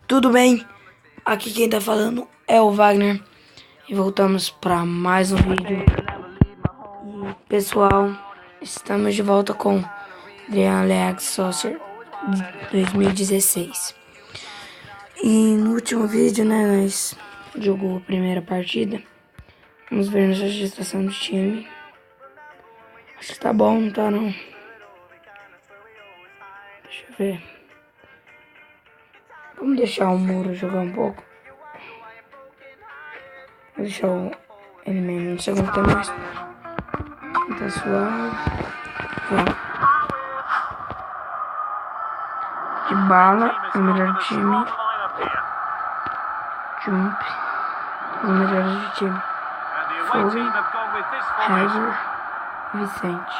Tudo bem? Aqui quem tá falando é o Wagner e voltamos para mais um vídeo. E, pessoal, estamos de volta com The League Soccer 2016. E no último vídeo, né, nós jogou a primeira partida. Vamos ver nossa gestação de time. Acho que tá bom, não tá não? Deixa eu ver. Vamos deixar o Muro jogar um pouco. Vou deixar ele mesmo no segundo tempo mais. Tá suave. Vamos. De bala, é o melhor time. Jump, os melhores do time. Foden, Heger, Vicente.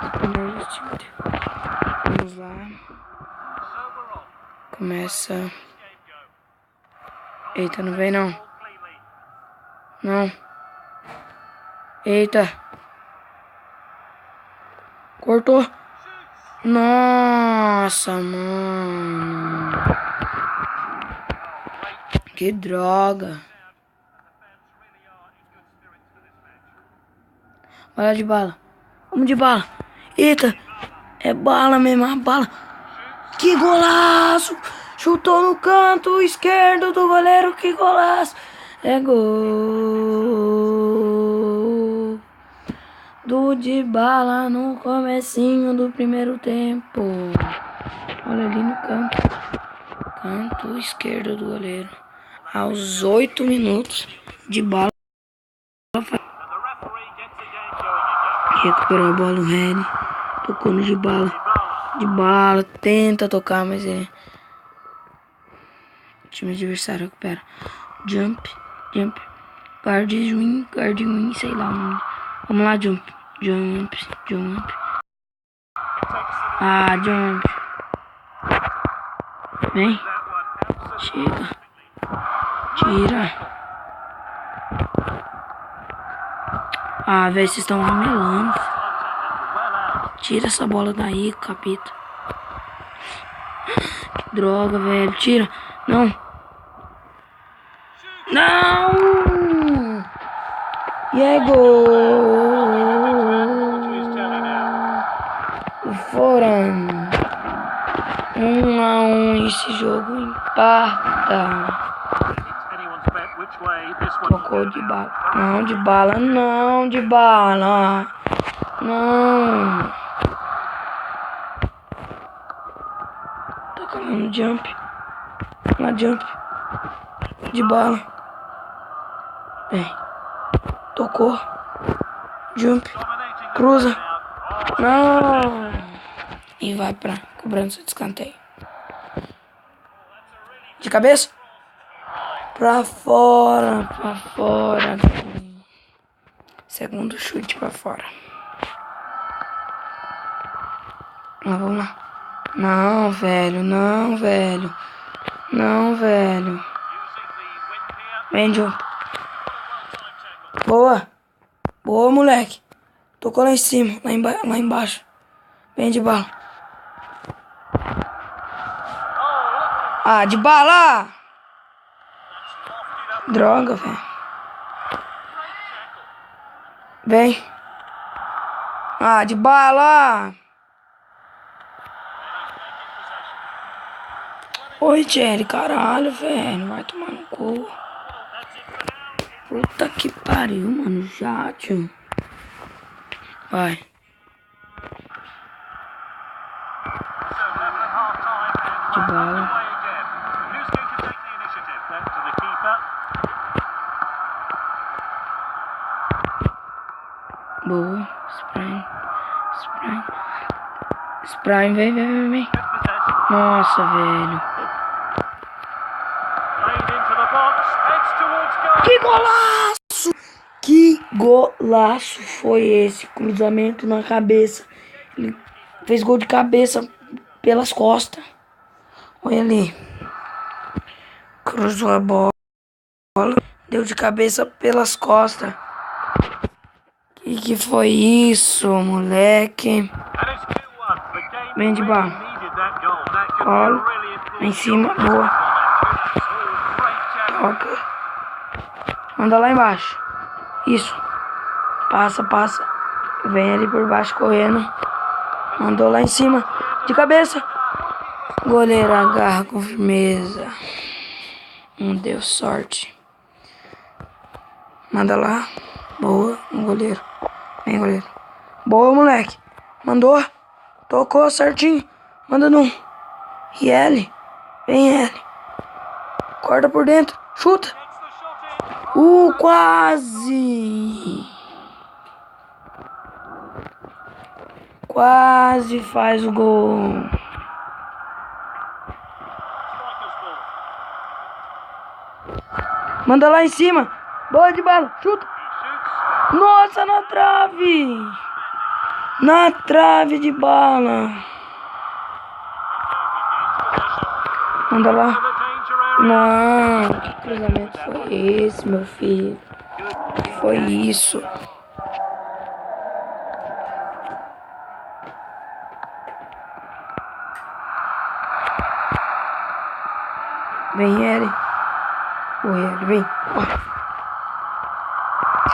Os melhores do time. Vamos lá. Começa. Eita, não vem não. Não. Eita. Cortou. Nossa, mano. Que droga. Olha de bala. Vamos de bala. Eita. É bala mesmo, a bala. Que golaço. Chutou no canto esquerdo do goleiro. Que golaço. É gol do Dybala no comecinho do primeiro tempo. Olha ali no canto esquerdo do goleiro. Aos 8 minutos, Dybala recuperou a bola no Red. Tocou no Dybala. Dybala tenta tocar, mas o time adversário recupera. Jump. Guard win, sei lá. Vamos lá, jump. Ah, jump. Vem. Chega. Tira. Ah, velho, vocês estão ramelando. Tira essa bola daí, capeta. Que droga, velho. Tira. Não. E é gol. Fora. 1-1 esse jogo empata. Tocou de bala. Não, de bala. Não. Toca lá no jump. De bala. Vem. Tocou. Jump. Cruza. Não. E vai pra cobrança de escanteio. De cabeça. Pra fora. Segundo chute pra fora. Vamos lá. Não, velho. Vem, jump. Boa, moleque. Tocou lá em cima, lá embaixo. Vem de bala. Ah, de bala! Droga, velho. Vem. Ah, de bala! Oi, Jerry, caralho, velho. Vai tomar no cu. Puta que pariu, mano. Já, tio. Vai. De bala. Boa. Spray, vem. Nossa, velho. Que golaço foi esse? Cruzamento na cabeça. Ele fez gol de cabeça pelas costas. Olha ali. Cruzou a bola. Deu de cabeça pelas costas. Que foi isso, moleque? Vem de bala. Colo. Em cima. Boa. Toca. Manda lá embaixo. Isso. Passa. Vem ali por baixo correndo. Mandou lá em cima. De cabeça. Goleiro agarra com firmeza. Não deu sorte. Manda lá. Boa. Um goleiro. Vem, goleiro. Boa, moleque. Mandou. Tocou certinho. Manda num. E L. Vem, L. Corta por dentro. Chuta. Quase. Quase faz o gol. Manda lá em cima. Boa de bala. Chuta. Nossa, na trave. Na trave de bala. Manda lá. Não. Que cruzamento foi esse, meu filho? Que foi isso? Vem, L. Oi, L, vem.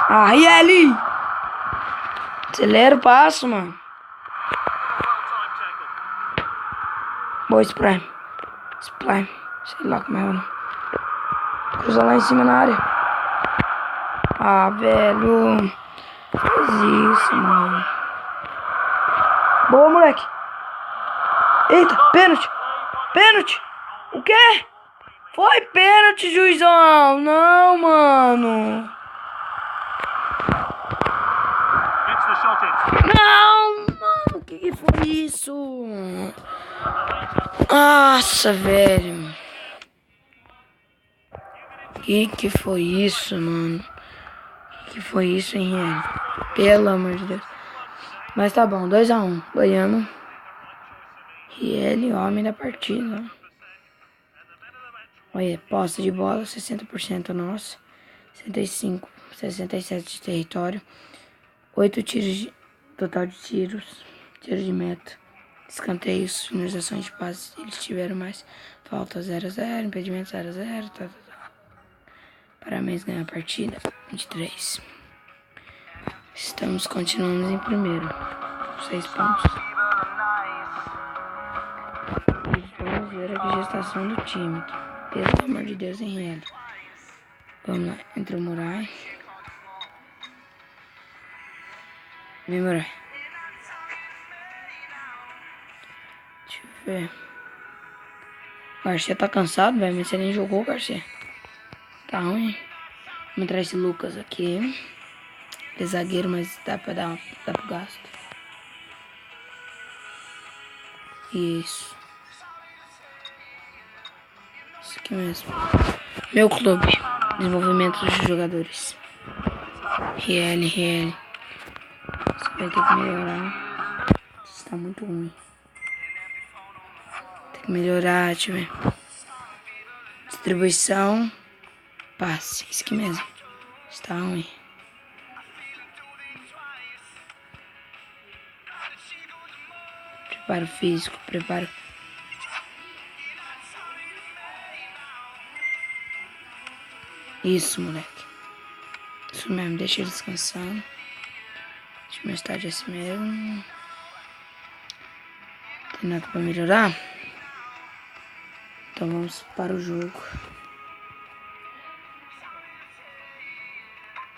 Aí, L! Acelera o passo, mano. Boa, Sprime. Sei lá como é o nome. Cruza lá em cima na área. Ah, velho. Faz isso, mano. Boa, moleque. Eita, pênalti. Pênalti. O quê? Foi pênalti, juizão. Não, mano. Não, mano. O que foi isso? Nossa, velho. Que foi isso, mano? Que foi isso, hein, Riel? Pelo amor de Deus. Mas tá bom, 2-1. Ganhamos. Riel, homem da partida. Olha, posse de bola, 60% nosso. 67 de território. 8 tiros de... Total de tiros. Tiro de meta. Escanteios, finalizações de passes. Eles tiveram mais. Falta 0-0. Impedimento 0-0. Tá. Parabéns, ganhar a partida. 23. Continuamos em primeiro. 6 pontos. E vamos ver a gestação do time. Pelo amor de Deus, em real. Vamos lá. Entra o Murai. Vem, Murai. Deixa eu ver. O Garcia tá cansado, velho. Mas você nem jogou, Garcia. Tá ruim. Vamos entrar esse Lucas aqui. Ele é zagueiro, mas dá pro gasto. Isso. Isso aqui mesmo. Meu clube. Desenvolvimento dos jogadores. RL. Você vai ter que melhorar. Isso tá muito ruim. Tem que melhorar, deixa eu ver. Distribuição. Passe. Isso aqui mesmo. Está ruim. Preparo físico. Isso, moleque. Isso mesmo. Deixa ele descansando. Deixa meu estádio assim mesmo. Tem nada pra melhorar? Então vamos para o jogo.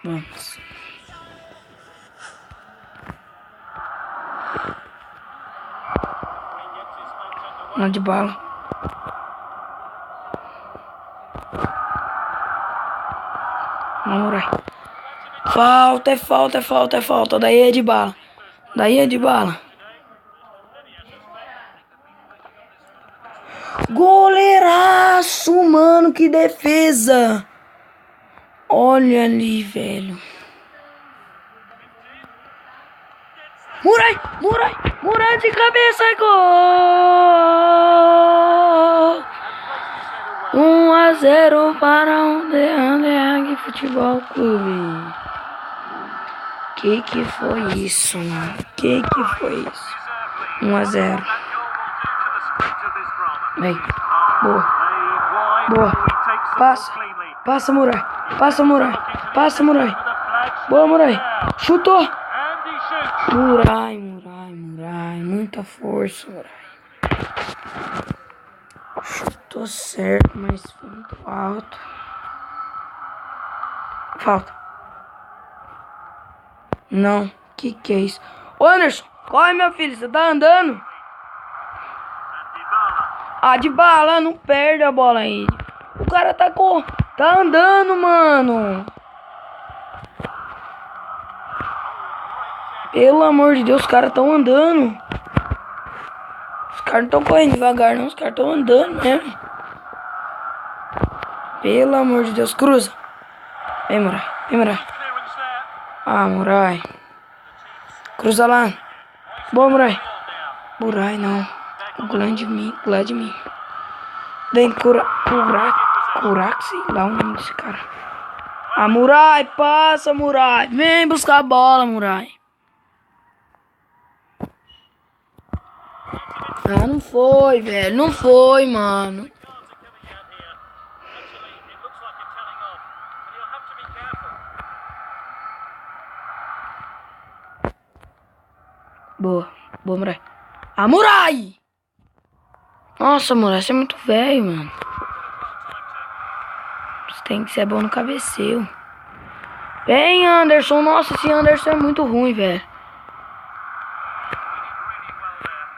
Vamos. Uma de bala. Vamos, Murai. Falta. Daí é de bala. Goleiraço, mano. Que defesa. Olha ali, velho. Murai de cabeça, gol! 1-0 para o Deandre Futebol Clube. Que foi isso, mano? Que foi isso? 1-0. Vem. Boa. Boa. Passa. Passa, Murai. Passa, Murai. Passa, Murai. Boa, Murai. Chutou. Murai. Muita força, Murai. Chutou certo, mas foi muito alto. Falta. Não. Que é isso? Ô, Anderson, corre, meu filho. Você tá andando? Ah, de bala, não perde a bola aí. O cara tá andando, mano. Pelo amor de Deus, os caras tão andando. Os caras não tão correndo devagar, não. Os caras tão andando mesmo. Pelo amor de Deus, cruza. Vem, Murai. Vem, Murai. Ah, Murai. Cruza lá. Boa, Murai. Murai, não. Vladimir. Vem, Kurak, sei lá o nome desse cara. Ah, Murai, passa, Murai. Vem buscar a bola, Murai. Ah, não foi, velho. Não foi, mano. Boa. Boa, Murai. Ah, Murai! Nossa, Murai, você é muito velho, mano. Você tem que ser bom no cabeceio. Vem, Anderson. Nossa, esse Anderson é muito ruim, velho.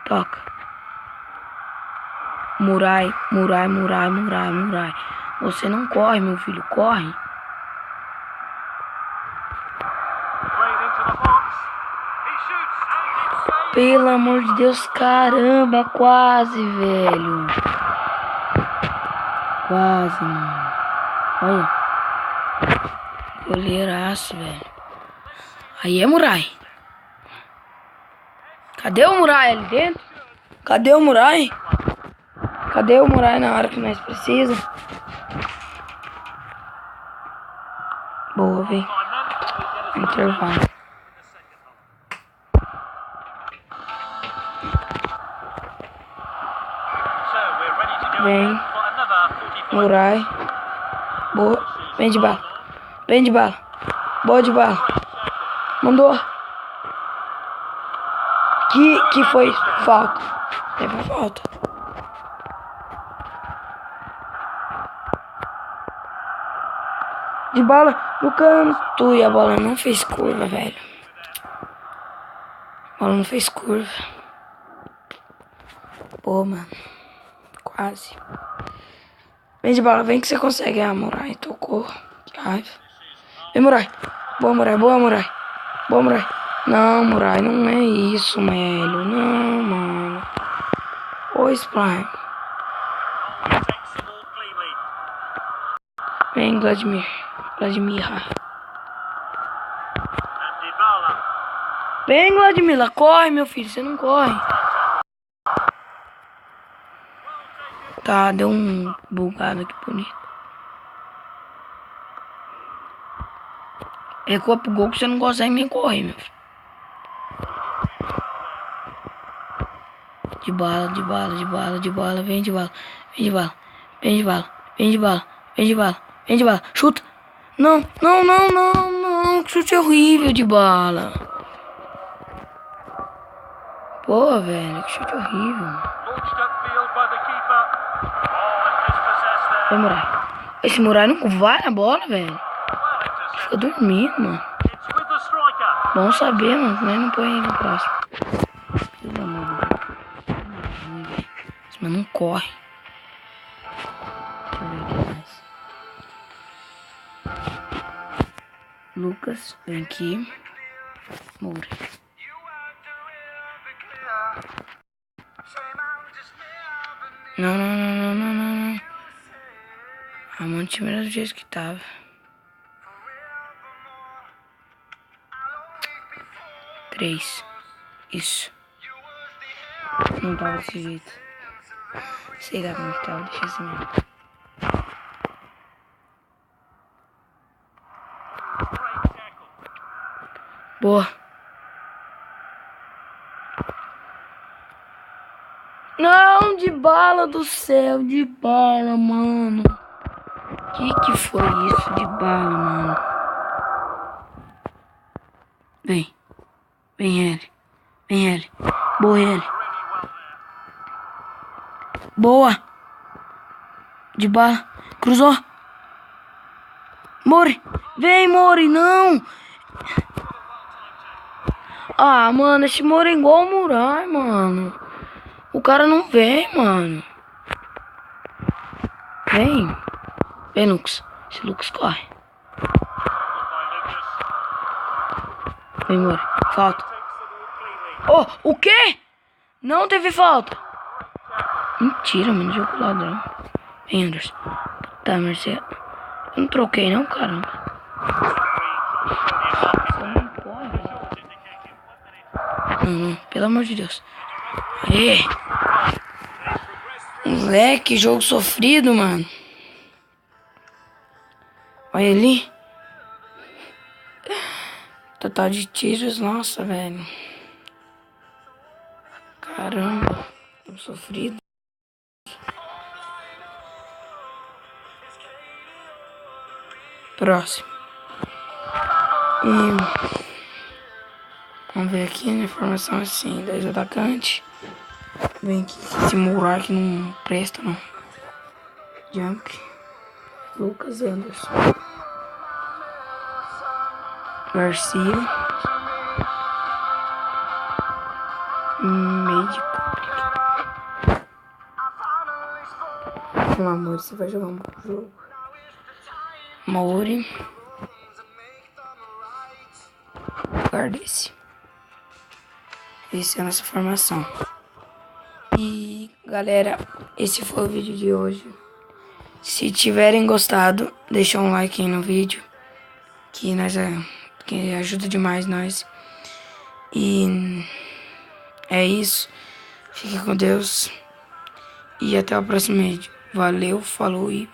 Toca. Murai. Você não corre, meu filho. Corre. Pelo amor de Deus, caramba. Quase, velho. Quase, mano. Olha. Goleiraço, velho. Aí é Murai. Cadê o Murai ali dentro? Cadê o Murai? Cadê o Murai na hora que nós precisa? Boa, vem. Intervalo. Vem. Murai. Boa. Vem de bala. Boa de bala. Mandou. Que foi falta. Teve falta. De bala no canto. E a bola não fez curva, velho. A bola não fez curva. Pô, mano. Quase. Vem de bala, vem que você consegue. Ah, Murai, tocou. Que raiva. Vem, Murai. Boa, Murai. Não, Murai, não é isso, velho. Não, mano. Ô, Slime. Vem, Vladimir. Vem, Vladimir. Corre, meu filho. Você não corre. Tá, deu um bugado aqui bonito. Recua pro gol que você não consegue nem correr, meu filho. De bala. Vem de bala. Chuta. Não. Que chute horrível de bala. Pô, velho, que chute horrível. Vai, Murai. Esse Murai não vai na bola, velho. Fica dormindo, mano. Bom saber, mano. Nós não põe aí no próximo. Pelo amor de Deus. Esse mano não corre. Deixa eu ver o que mais. Lucas, vem aqui. Moura. Não. A mão time era do jeito que tava. Três. Isso. Não tava desse jeito. Sei lá como que tava, deixa assim mesmo. Boa. Não. Não, de bala do céu, de bala, mano. Que foi isso de bala, mano? Vem. Vem ele. Vem ele. Boa ele. Boa. De bala. Cruzou. Mori. Vem, Mori. Não. Ah, mano. Esse Mori é igual o Murai, mano. O cara não vem, mano. Vem. Vem, Lucas. Esse Lucas corre. Vem, Mori. Falta. Oh, o quê? Não teve falta. Mentira, mano. Jogo ladrão. Vem, Anderson. Tá, Marcelo. Eu não troquei, não, caramba. Você não corre, velho. Não, pelo amor de Deus. Aê. Moleque, jogo sofrido, mano. Olha ali. Total de tiros, nossa, velho. Caramba, jogo sofrido. Próximo. Vamos ver aqui na informação assim, 10 atacantes. Vem aqui, esse Murai que não presta, não. Jump. Lucas Anderson. Garcia. Médico. Pelo amor, você vai jogar um bom jogo. Mauri. Guarda esse. Essa é a nossa formação. E galera, esse foi o vídeo de hoje. Se tiverem gostado, deixa um like aí no vídeo, que ajuda demais nós. E é isso. Fique com Deus. E até o próximo vídeo. Valeu, falou e